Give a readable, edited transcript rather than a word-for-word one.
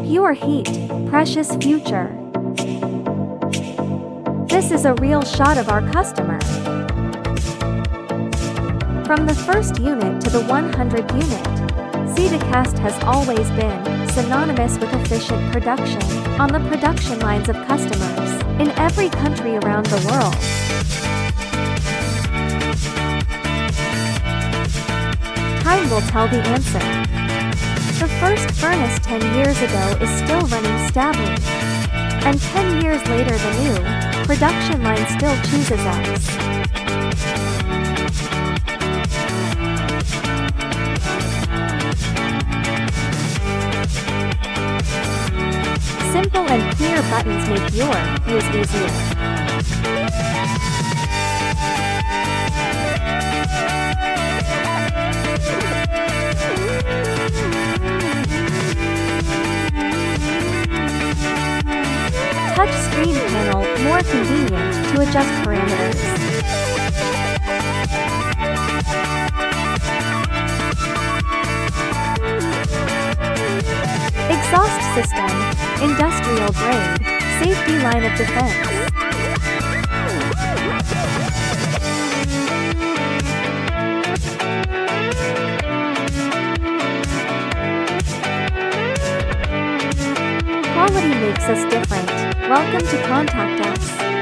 Pure heat, precious future. This is a real shot of our customer. From the first unit to the 100th unit, CDOCAST has always been synonymous with efficient production on the production lines of customers in every country around the world. Time will tell the answer. The first furnace 10 years ago is still running stably. And 10 years later the new production line still chooses us. Simple and clear buttons make your use easier. Touch screen panel, more convenient to adjust parameters. Exhaust system, industrial grade, safety line of defense. Quality makes us different. Welcome to contact us.